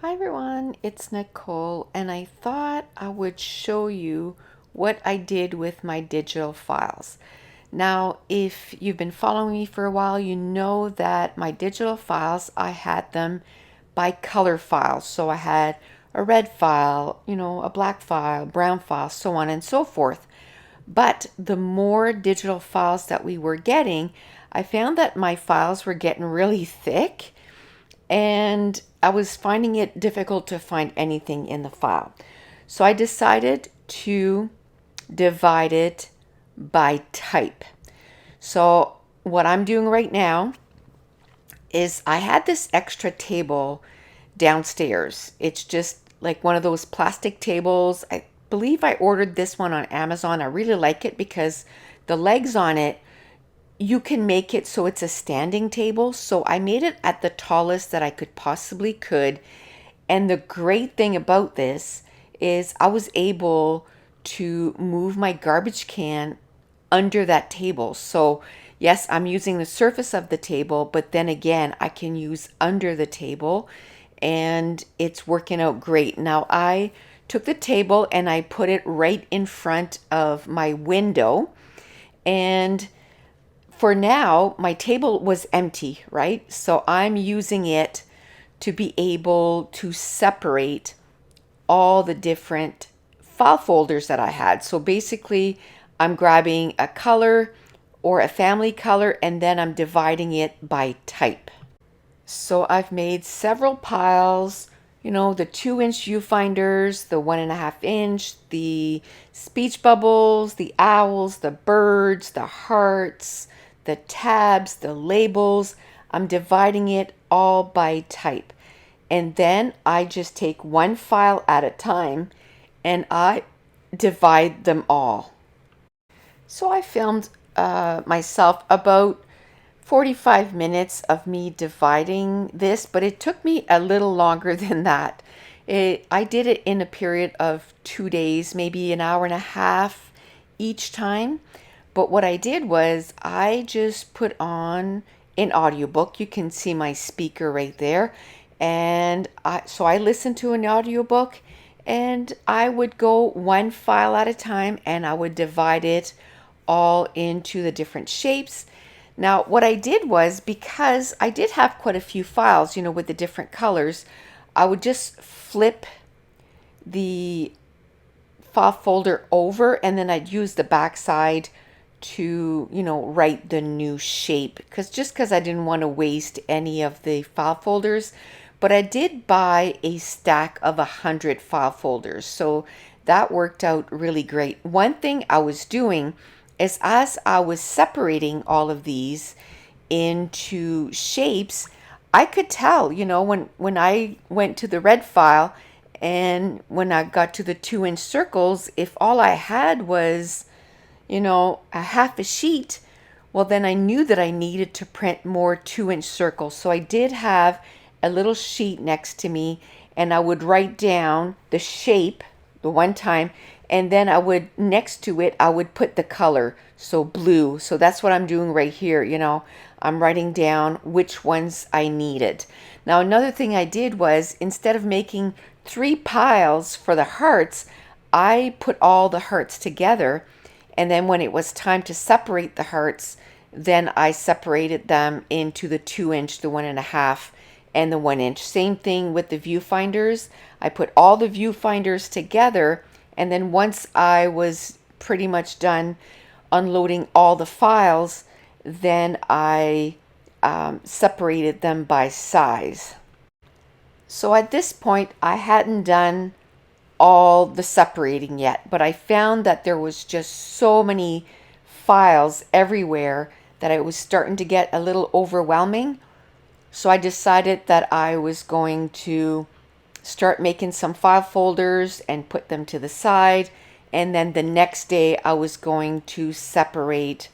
Hi everyone, it's Nicole, and I thought I would show you what I did with my digital files. Now, if you've been following me for a while, you know that my digital files, I had them by color files. So I had a red file, a black file, brown file, so on and so forth. But the more digital files that we were getting, I found that my files were getting really thick and I was finding it difficult to find anything in the file. So I decided to divide it by type. So what I'm doing right now is I had this extra table downstairs. It's just like one of those plastic tables. I believe I ordered this one on Amazon. I really like it because the legs on it, you can make it so it's a standing table. So I made it at the tallest that I could. And the great thing about this is I was able to move my garbage can under that table. So yes, I'm using the surface of the table, but then again, I can use under the table and it's working out great. Now I took the table and I put it right in front of my window, and for now, my table was empty, right? So I'm using it to be able to separate all the different file folders that I had. So basically, I'm grabbing a color or a family color and then I'm dividing it by type. So I've made several piles, the 2-inch viewfinders, the 1.5 inch, the speech bubbles, the owls, the birds, the hearts, the tabs, the labels. I'm dividing it all by type. And then I just take one file at a time and I divide them all. So I filmed myself about 45 minutes of me dividing this, but it took me a little longer than that. I did it in a period of 2 days, maybe an hour and a half each time. But what I did was I just put on an audiobook. You can see my speaker right there. And so I listened to an audiobook and I would go one file at a time and I would divide it all into the different shapes. Now, what I did was, because I did have quite a few files, with the different colors, I would just flip the file folder over and then I'd use the backside to, write the new shape, because I didn't want to waste any of the file folders. But I did buy a stack of 100 file folders, so that worked out really great. One thing I was doing is, as I was separating all of these into shapes, I could tell, when I went to the red file and when I got to the 2-inch circles, if all I had was, a half a sheet, well, then I knew that I needed to print more 2-inch circles. So I did have a little sheet next to me and I would write down the shape the one time, and then I would, next to it, I would put the color, so blue. So that's what I'm doing right here. I'm writing down which ones I needed. Now, another thing I did was, instead of making 3 piles for the hearts, I put all the hearts together. And then when it was time to separate the hearts, then I separated them into the 2-inch, the 1.5, and the 1-inch. Same thing with the viewfinders. I put all the viewfinders together, and then once I was pretty much done unloading all the files, then I separated them by size. So at this point, I hadn't done all the separating yet, but I found that there was just so many files everywhere that it was starting to get a little overwhelming. So I decided that I was going to start making some file folders and put them to the side. And then the next day I was going to separate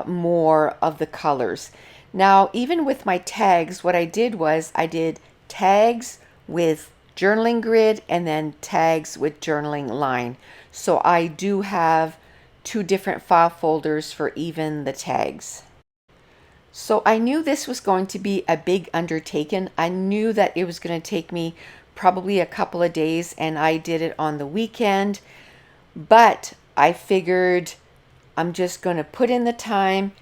more of the colors. Now, even with my tags, what I did was I did tags with journaling grid and then tags with journaling line. So I do have 2 different file folders for even the tags. So I knew this was going to be a big undertaking. I knew that it was going to take me probably a couple of days, and I did it on the weekend. But I figured I'm just going to put in the time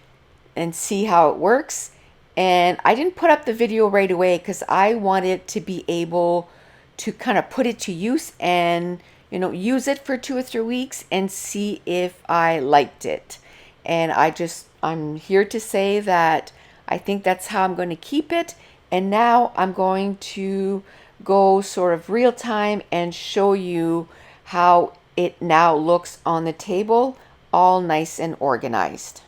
and see how it works. And I didn't put up the video right away because I wanted to be able to kind of put it to use and, use it for 2 or 3 weeks and see if I liked it. And I'm here to say that I think that's how I'm going to keep it. And now I'm going to go sort of real time and show you how it now looks on the table, all nice and organized.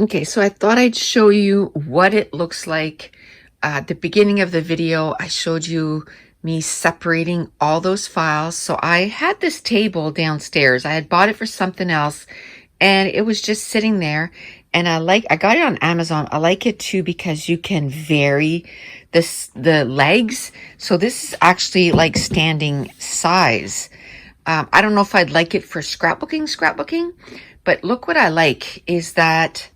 Okay, so I thought I'd show you what it looks like. At the beginning of the video, I showed you me separating all those files. So I had this table downstairs. I had bought it for something else, and it was just sitting there. And I got it on Amazon. I like it too because you can vary the legs. So this is actually like standing size. I don't know if I'd like it for scrapbooking, but look what I like is that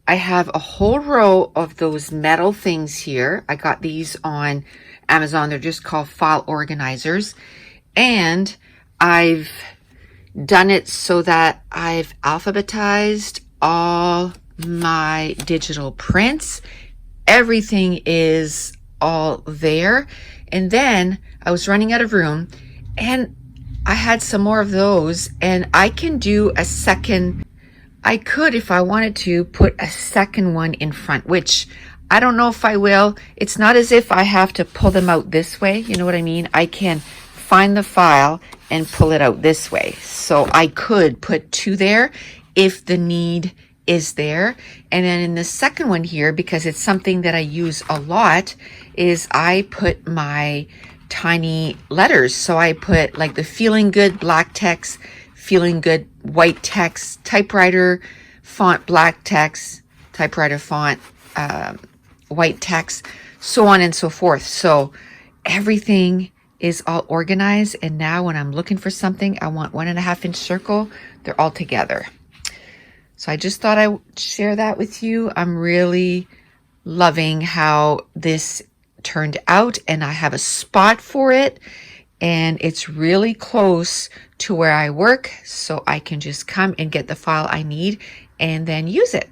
I have a whole row of those metal things here. I got these on Amazon. They're just called file organizers. And I've done it so that I've alphabetized all my digital prints. Everything is all there. And then I was running out of room and I had some more of those, and I can do a second. I could, if I wanted to, put a second one in front, which I don't know if I will. It's not as if I have to pull them out this way. You know what I mean? I can find the file and pull it out this way. So I could put two there if the need is there. And then in the second one here, because it's something that I use a lot, is I put my tiny letters. So I put like the feeling good black text, feeling good white text, typewriter font black text, typewriter font white text, so on and so forth. So everything is all organized, and now when I'm looking for something, I want 1.5-inch circle, they're all together. So I just thought I would share that with you. I'm really loving how this turned out, and I have a spot for it, and it's really close to where I work, so I can just come and get the file I need and then use it.